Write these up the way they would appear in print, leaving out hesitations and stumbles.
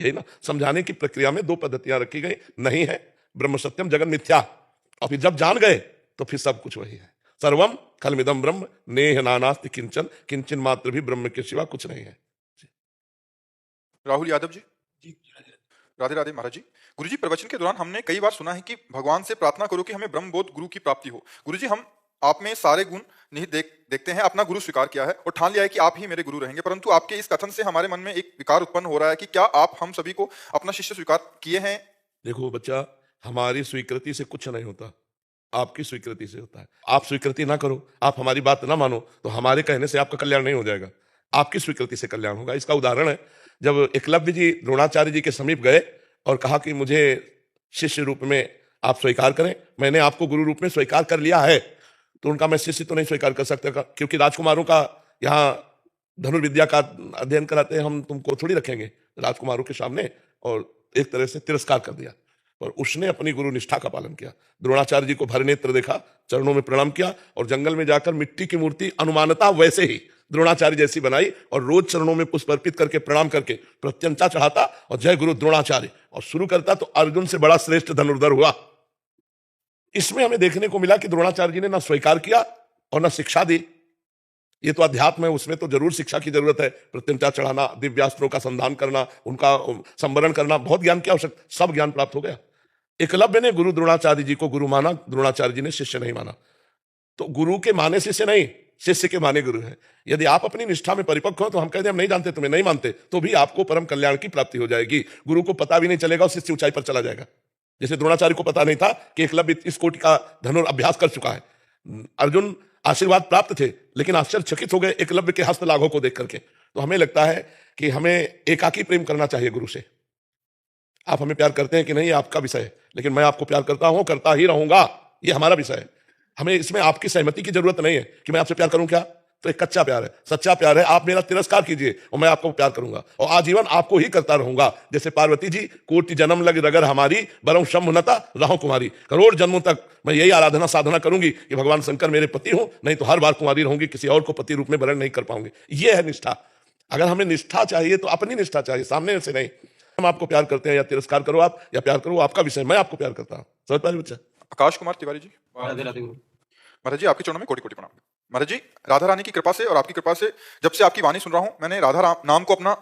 यही ना, समझाने की प्रक्रिया में दो पद्धतियां रखी गई, नहीं है ब्रह्म सत्यम जगन मिथ्या, और फिर जब जान गए तो फिर सब कुछ वही है। सर्वम खलमिदम ब्रह्म नेह नानास्ति किंचन, किंचन मात्र भी ब्रह्म के सिवा कुछ नहीं है। राहुल यादव जी। राधे राधे महाराज जी। गुरुजी, प्रवचन के दौरान हमने कई बार सुना है कि भगवान से प्रार्थना करो कि हमें ब्रह्मबोध गुरु की प्राप्ति हो। गुरुजी, हम आप में सारे गुण नहीं देखते हैं, अपना गुरु स्वीकार किया है और ठान लिया है कि आप ही मेरे गुरु रहेंगे, परंतु आपके इस कथन से हमारे मन में एक विकार उत्पन्न हो रहा है कि क्या आप हम सभी को अपना शिष्य स्वीकार किए हैं? देखो बच्चा, हमारी स्वीकृति से कुछ नहीं होता, आपकी स्वीकृति से होता है। आप स्वीकृति ना करो, आप हमारी बात ना मानो, तो हमारे कहने से आपका कल्याण नहीं हो जाएगा, आपकी स्वीकृति से कल्याण होगा। इसका उदाहरण है, जब एकलव्य जी द्रोणाचार्य जी के समीप गए और कहा कि मुझे शिष्य रूप में आप स्वीकार करें, मैंने आपको गुरु रूप में स्वीकार कर लिया है, तो उनका मैं शिष्य तो नहीं स्वीकार कर सकता, क्योंकि राजकुमारों का यहाँ धनुर्विद्या का अध्ययन कराते हैं, हम तुमको थोड़ी रखेंगे राजकुमारों के सामने, और एक तरह से तिरस्कार कर दिया। और उसने अपनी गुरु निष्ठा का पालन किया, द्रोणाचार्य जी को भर नेत्र देखा, चरणों में प्रणाम किया, और जंगल में जाकर मिट्टी की मूर्ति अनुमानता वैसे ही द्रोणाचार्य जैसी बनाई, और रोज चरणों में पुष्प अर्पित करके प्रणाम करके प्रत्यंचा चढ़ाता और जय गुरु द्रोणाचार्य और शुरू करता, तो अर्जुन से बड़ा श्रेष्ठ धनुर्धर हुआ। इसमें हमें देखने को मिला कि द्रोणाचार्य जी ने ना स्वीकार किया और ना शिक्षा दी। ये तो अध्यात्म है, उसमें तो जरूर शिक्षा की जरूरत है, प्रत्यंचा चढ़ाना, दिव्यास्त्रों का संधान करना, उनका संवरण करना, बहुत ज्ञान की आवश्यकता, सब ज्ञान प्राप्त हो गया। एकलव्य ने गुरु द्रोणाचार्य जी को गुरु माना, द्रोणाचार्य जी ने शिष्य नहीं माना। तो गुरु के माने शिष्य नहीं, शिष्य के माने गुरु है। यदि आप अपनी निष्ठा में परिपक्व हो तो हम कहते हैं हम नहीं जानते, तुम्हें नहीं मानते, तो भी आपको परम कल्याण की प्राप्ति हो जाएगी। गुरु को पता भी नहीं चलेगा और शिष्य ऊंचाई पर चला जाएगा। जैसे द्रोणाचार्य को पता नहीं था कि एकलव्य इस कोटि का धनुर अभ्यास कर चुका है। अर्जुन आशीर्वाद प्राप्त थे, लेकिन आश्चर्यचकित हो गए एकलव्य के हस्त लाघव को देख करके। तो हमें लगता है कि हमें एकाकी प्रेम करना चाहिए गुरु से। आप हमें प्यार करते हैं कि नहीं, आपका विषय है, लेकिन मैं आपको प्यार करता हूं, करता ही रहूंगा, ये हमारा विषय है। हमें इसमें आपकी सहमति की जरूरत नहीं है कि मैं आपसे प्यार करूं। क्या तो एक कच्चा प्यार है। सच्चा प्यार है आप मेरा तिरस्कार कीजिए और मैं आपको प्यार करूंगा और आजीवन आपको ही करता रहूंगा। जैसे पार्वती जी, कोटि जन्म लग रगर हमारी, बरम शंभुनता रहो कुमारी, करोड़ जन्मों तक मैं यही आराधना साधना करूंगी कि भगवान शंकर मेरे पति हो, नहीं तो हर बार कुमारी रहूंगी, किसी और को पति रूप में वर्ण नहीं कर पाऊंगी। ये है निष्ठा। अगर हमें निष्ठा चाहिए तो अपनी निष्ठा चाहिए, सामने से नहीं। हम आपको प्यार करते हैं या तिरस्कार करो आप या प्यार करो, आपका विषय, मैं आपको प्यार करता हूं। समझ पाए बच्चा? आकाश कुमार तिवारी जी। महाराज जी, आपके चरणों में कोटि कोटि प्रणाम। महाराज जी, राधा रानी की कृपा से और आपकी कृपा से जब से आपकी वाणी सुन रहा हूं, मैंने राधा नाम को अपना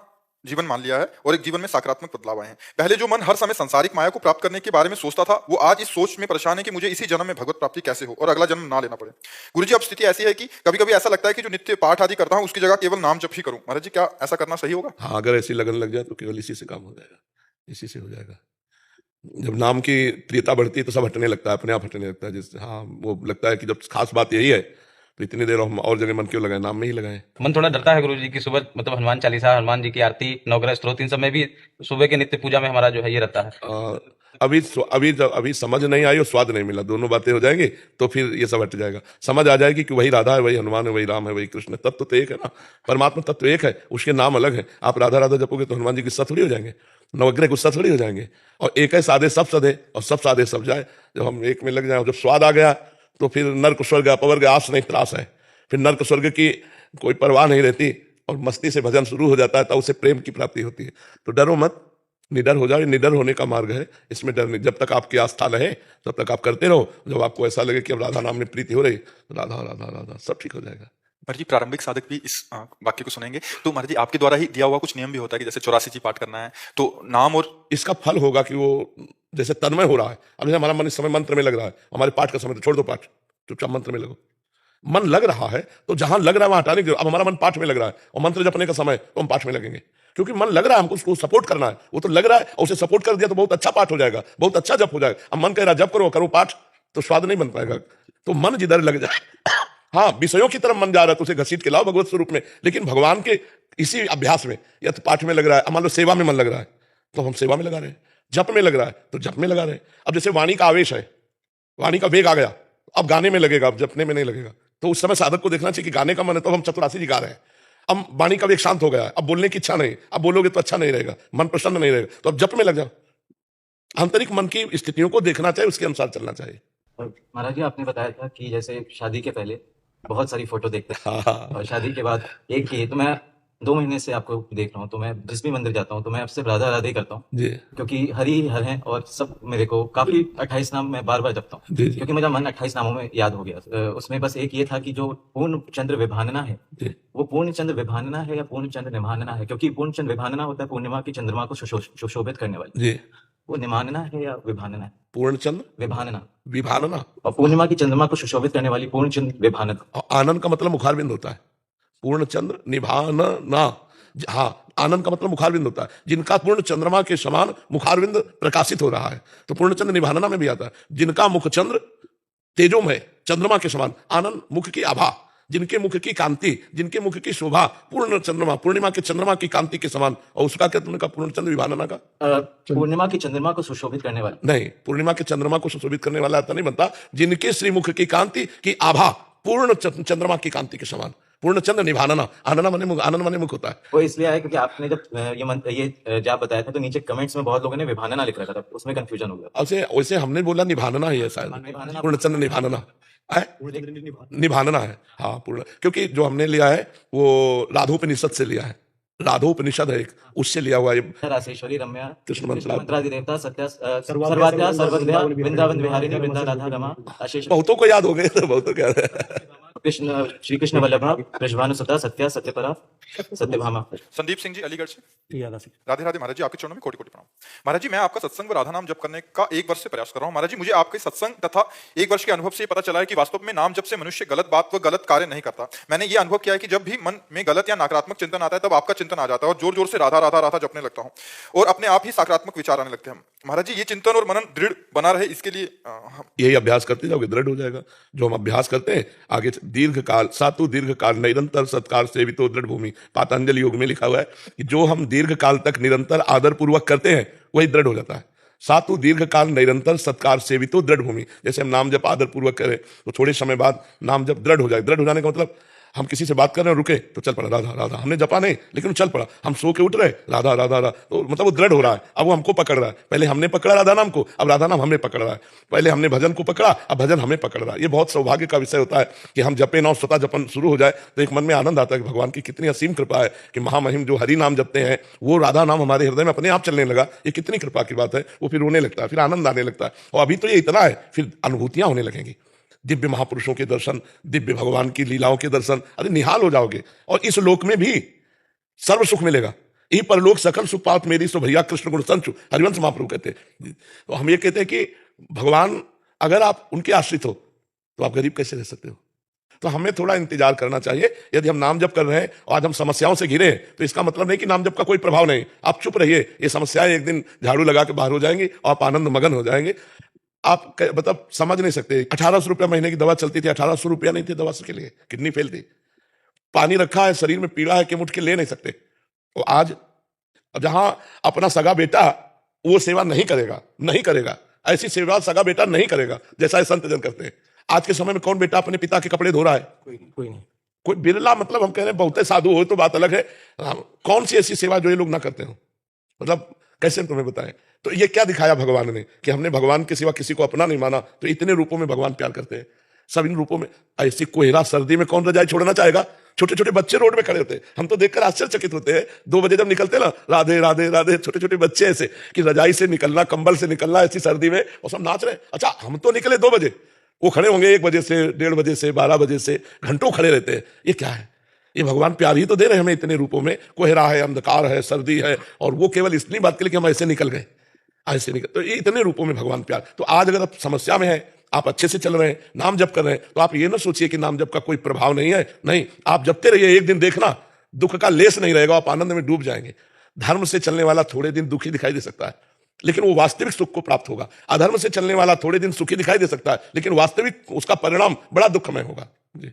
जीवन मान लिया है और एक जीवन में सकारात्मक बदलाव आए हैं। पहले जो मन हर समय सांसारिक माया को प्राप्त करने के बारे में सोचता था, वो आज इस सोच में परेशान है कि मुझे इसी जन्म में भगवत प्राप्ति कैसे हो और अगला जन्म ना लेना पड़े। गुरुजी, अब स्थिति ऐसी है कि कभी कभी ऐसा लगता है कि जो नित्य पाठ आदि करता हूं उसकी जगह केवल नाम जप ही करूं। महाराज जी, क्या ऐसा करना सही होगा? हाँ, अगर ऐसी लगन लग जाए तो केवल इसी से काम हो जाएगा, इसी से हो जाएगा। जब नाम की प्रियता बढ़ती है तो सब हटने लगता है, अपने आप हटने लगता है। जिससे हाँ, वो लगता है कि जब खास बात यही है तो इतनी देर हम और जगह मन क्यों लगाए, नाम में ही लगाए। मन थोड़ा डरता है गुरुजी की सुबह मतलब हनुमान चालीसा, हनुमान जी की आरती, नवग्रह स्तोत्र, इन सब में भी सुबह के नित्य पूजा में हमारा जो है ये रहता है। अभी समझ नहीं आई और स्वाद नहीं मिला, दोनों बातें हो जाएंगी तो फिर ये सब हट जाएगा। समझ आ जाएगी कि वही राधा है, वही हनुमान है, वही राम है, वही कृष्ण है। तत्व तो एक है ना, परमात्मा तत्व एक है, उसके नाम अलग है। आप राधा राधा जपोगे तो हनुमान जी गुस्सा थोड़ी हो जाएंगे, नवग्रह गुस्सा थोड़ी हो जाएंगे। और एक है साधे सब सधे और सब साधे सब जाए। जब हम एक में लग जाए, जब स्वाद आ गया तो फिर नर्क स्वर्ग अपवर्ग आस नहीं त्रास है। फिर नर्क स्वर्ग की कोई परवाह नहीं रहती और मस्ती से भजन शुरू हो जाता है, तब उसे प्रेम की प्राप्ति होती है। तो डरो मत, निडर हो जाओ, निडर होने का मार्ग है, इसमें डर नहीं। जब तक आपकी आस्था रहे तब तक आप करते रहो। जब आपको ऐसा लगे कि अब राधा नाम में प्रीति हो रही, तो राधा राधा राधा, सब ठीक हो जाएगा। महाराज जी, प्रारंभिक साधक भी इस वाक्य को सुनेंगे तो महाराज जी आपके द्वारा ही दिया हुआ कुछ नियम भी होता है कि जैसे 84 जी पाठ करना है, तो नाम और इसका फल होगा कि वो जैसे तन्मय हो रहा है। अब जैसे हमारा मन इस समय मंत्र में लग रहा है, हमारे पाठ का समय तो छोड़ दो पाठ, चुपचाप मंत्र में लगो। मन लग रहा है तो जहां लग रहा है वहां हटाने की। अब हमारा मन पाठ में लग रहा है और मंत्र जपने का समय तो हम पाठ में लगेंगे, क्योंकि मन लग रहा है, हमको उसको सपोर्ट करना है। वो तो लग रहा है और उसे सपोर्ट कर दिया तो बहुत अच्छा पाठ हो जाएगा, बहुत अच्छा जप हो जाएगा। अब मन कह रहा जप करो, करो पाठ, तो स्वाद नहीं बन पाएगा। तो मन जिधर लग जाए, हाँ विषयों की तरफ मन जा रहा है तो उसे घसीट के लाओ भगवत स्वरूप में, लेकिन भगवान के इसी अभ्यास में, या तो पाठ में लग रहा है, मान लो सेवा में मन लग रहा है तो हम सेवा में लगा रहे हैं, जप में लग रहा है तो जप में लगा रहे हैं। अब जैसे वाणी का आवेश है, वाणी का वेग आ गया, अब गाने में लगेगा, अब जपने में नहीं लगेगा। तो उस समय साधक को देखना चाहिए कि गाने का मन है तो हम 84 जी गा रहे हैं। अब वाणी का वेग शांत हो गया है, अब बोलने की इच्छा नहीं, अब बोलोगे तो अच्छा नहीं रहेगा, मन प्रसन्न नहीं रहेगा, तो अब जप में लग जाओ। आंतरिक मन की स्थितियों को देखना चाहिए, उसके अनुसार चलना चाहिए। और महाराज जी, आपने बताया था कि जैसे शादी के पहले बहुत सारी फोटो देखते हैं हाँ। और शादी के बाद एक की, तो मैं 2 महीने से आपको देख रहा हूँ, तो मैं जिस भी मंदिर जाता हूँ तो मैं अब सिर्फ राधा राधे करता हूँ, जी क्योंकि हरि हर हैं और सब मेरे को काफी 28 नाम मैं बार बार जपता हूँ, जी जी क्योंकि मेरा मन 28 नामों में याद हो गया। उसमें बस एक ये था कि जो पूर्ण चंद्र विभानना है, जी वो पूर्ण चंद्र विभानना है या पूर्ण चंद्र निभानना है, क्योंकि पूर्ण चंद्र विभानना होता है पूर्णिमा की चंद्रमा को सुशोभित करने वाली, जी वो निमानना है या विभानना है? पूर्णचंद्र विभानना। विभानना और पूर्णिमा की चंद्रमा को सुशोभित करने वाली पूर्ण चंद्र विभानक। और आनंद का मतलब मुखारबिंद होता है। पूर्णचंद्र निभानना, हाँ, आनंद का मतलब मुखारबिंद होता है, जिनका पूर्ण चंद्रमा के समान मुखारबिंद प्रकाशित हो रहा है, तो पूर्णचंद्र निभानना में भी आता है। जिनका मुखचंद्र तेजोमय चंद्रमा के समान, आनंद मुख की आभा, जिनके मुख की कांति, जिनके मुख की शोभा पूर्ण चंद्रमा, पूर्णिमा के चंद्रमा की कांति के समान, और उसका क्या तुमने कहा पूर्णचंद्र विभानना का? पूर्णिमा की चंद्रमा को सुशोभित करने वाली। नहीं, पूर्णिमा के चंद्रमा को सुशोभित करने वाला ऐसा नहीं बनता, जिनके श्रीमुख की कांति की आभा पूर्ण चंद्रमा की कांति के समान। पूर्ण चंद्र निभानना, आनंद माने मुख, आनंद माने मुख होता है। वो इसलिए आया क्योंकि आपने जब ये जाप बताया था तो नीचे कमेंट्स में बहुत लोगों ने विभानना लिख रखा था, उसमें कंफ्यूजन हो गया। वैसे वैसे हमने बोला निभानना ही है शायद, निभानना। पूर्णचंद्र निभानना है, निभानना है, हाँ पूर्ण, क्योंकि जो हमने लिया है वो राधोपनिषद से लिया है, राधोपनिषद है एक, उससे लिया हुआ ये रासेश्वरी रम्या कृष्ण मंत्र। मंत्रादि देवता सत्या सर्वाद्या सर्वज्ञा वृंदावन विहारिणी वृंदा राधा रमा आशीष बहुतों को याद हो गए, तो बहुतों को याद है। कृष्ण श्री कृष्ण वल्लभा वृषभानुसुता सत्या सत्यपरा सत्यभामा। संदीप सिंह जी अलीगढ़ से। राधे राधे महाराज जी, आपके चरणों में कोटि कोटि प्रणाम। महाराज जी, मैं आपका सत्संग व राधा नाम जप करने का 1 वर्ष से प्रयास कर रहा हूँ। महाराज जी, मुझे आपके सत्संग तथा 1 वर्ष के अनुभव से पता चला है कि वास्तव में नाम जप से मनुष्य गलत बात व गलत कार्य नहीं करता। मैंने ये अनुभव किया है कि जब भी मन में गलत या नकारात्मक चिंतन आता है तब आपका चिंतन आ जाता है और जोर जोर से राधा राधा राधा जपने लगता हूँ और अपने आप ही सकारात्मक विचार आने लगते हैं। महाराज जी, ये चिंतन और मनन दृढ़ बना रहे, इसके लिए यही अभ्यास करते जाओगे, दृढ़ हो जाएगा। जो हम अभ्यास करते हैं आगे दीर्घ काल, सातु दीर्घ काल निरंतर सत्कार सेवितो दृढ़ भूमि, पातंजलि योग में लिखा हुआ है कि जो हम दीर्घ काल तक निरंतर आदर पूर्वक करते हैं वही दृढ़ हो जाता है। सातु दीर्घ काल निरंतर सत्कार सेवितो दृढ़ भूमि, जैसे हम नाम जप आदर पूर्वक करें तो थोड़े समय बाद नाम जप दृढ़ हो जाए। दृढ़ हो जाने का मतलब हम किसी से बात कर रहे हैं, रुके तो चल पड़ा राधा राधा, हमने जपा नहीं लेकिन चल पड़ा, हम सो के उठ रहे राधा राधा राधा, तो मतलब वो दृढ़ हो रहा है। अब वो हमको पकड़ रहा है, पहले हमने पकड़ा राधा नाम को, अब राधा नाम हमें पकड़ रहा है। पहले हमने भजन को पकड़ा, अब भजन हमें पकड़ रहा है। ये बहुत सौभाग्य का विषय होता है कि हम जपे ना, स्वतः जपन शुरू हो जाए तो एक मन में आनंद आता है कि भगवान की कितनी असीम कृपा है कि महामहिम जो हरि नाम जपते हैं वो राधा नाम हमारे हृदय में अपने आप चलने लगा। ये कितनी कृपा की बात है। वो फिर रोने लगता है, फिर आनंद आने लगता है। और अभी तो ये इतना है, फिर अनुभूतियां होने लगेंगी, दिव्य महापुरुषों के दर्शन, दिव्य भगवान की लीलाओं के दर्शन, अरे निहाल हो जाओगे। और इस लोक में भी सर्व सुख मिलेगा, यही परलोक सकल सुख पात मेरी सो भैया कृष्ण गुण संचु, हरिवंश महाप्रभु कहते हैं। तो हम ये कहते हैं कि भगवान अगर आप उनके आश्रित हो तो आप गरीब कैसे रह सकते हो। तो हमें थोड़ा इंतजार करना चाहिए। यदि हम नाम जप कर रहे हैं और आज हम समस्याओं से घिरे हैं तो इसका मतलब नहीं कि नाम जप का कोई प्रभाव नहीं। आप चुप रहिए, ये समस्याएं एक दिन झाड़ू लगा के बाहर हो जाएंगी और आप आनंद मगन हो जाएंगे। आप मतलब समझ नहीं सकते, 1800 रुपया महीने की दवा चलती थी, 1800 रुपया नहीं थे दवा के लिए, किडनी फेल थी, पानी रखा है शरीर में, पीड़ा है कि उठ के ले नहीं सकते। तो आज जहां अपना सगा बेटा वो सेवा नहीं करेगा, ऐसी सेवा सगा बेटा नहीं करेगा जैसा संत जन करते हैं। आज के समय में कौन बेटा अपने पिता के कपड़े धो रहा है? कोई नहीं। कोई बिरला, मतलब हम कह रहे हैं बहुत साधु हो तो बात अलग है, कौन सी ऐसी सेवा जो ये लोग ना करते हो, मतलब कैसे तुम्हें बताएं। तो ये क्या दिखाया भगवान ने कि हमने भगवान के सिवा किसी को अपना नहीं माना। तो इतने रूपों में भगवान प्यार करते हैं, सब इन रूपों में। ऐसी कोहरा सर्दी में कौन रजाई छोड़ना चाहेगा? छोटे छोटे बच्चे रोड में खड़े होते हैं, हम तो देखकर आश्चर्यचकित होते हैं। 2 बजे जब निकलते ना, राधे राधे राधे, छोटे छोटे बच्चे ऐसे कि रजाई से निकलना, कंबल से निकलना ऐसी सर्दी में, और सब नाच रहे हैं। अच्छा, हम तो निकले 2 बजे, वो खड़े होंगे 1 बजे से, 1:30 बजे से, 12 बजे से, घंटों खड़े रहते हैं। ये क्या है? ये भगवान प्यार ही तो दे रहे हैं हमें इतने रूपों में। कोहरा है, अंधकार है, सर्दी है, और वो केवल इतनी बात के लिए कि हम ऐसे निकल गए, ऐसे निकल। तो ये इतने रूपों में भगवान प्यार। तो आज अगर आप समस्या में हैं, आप अच्छे से चल रहे हैं, नाम जप कर रहे हैं, तो आप ये ना सोचिए कि नाम जप का कोई प्रभाव नहीं है। नहीं, आप जपते रहिए, एक दिन देखना दुख का लेस नहीं रहेगा, आप आनंद में डूब जाएंगे। धर्म से चलने वाला थोड़े दिन दुखी दिखाई दे सकता है लेकिन वो वास्तविक सुख को प्राप्त होगा। अधर्म से चलने वाला थोड़े दिन सुखी दिखाई दे सकता है लेकिन वास्तविक उसका परिणाम बड़ा दुखमय होगा। जी।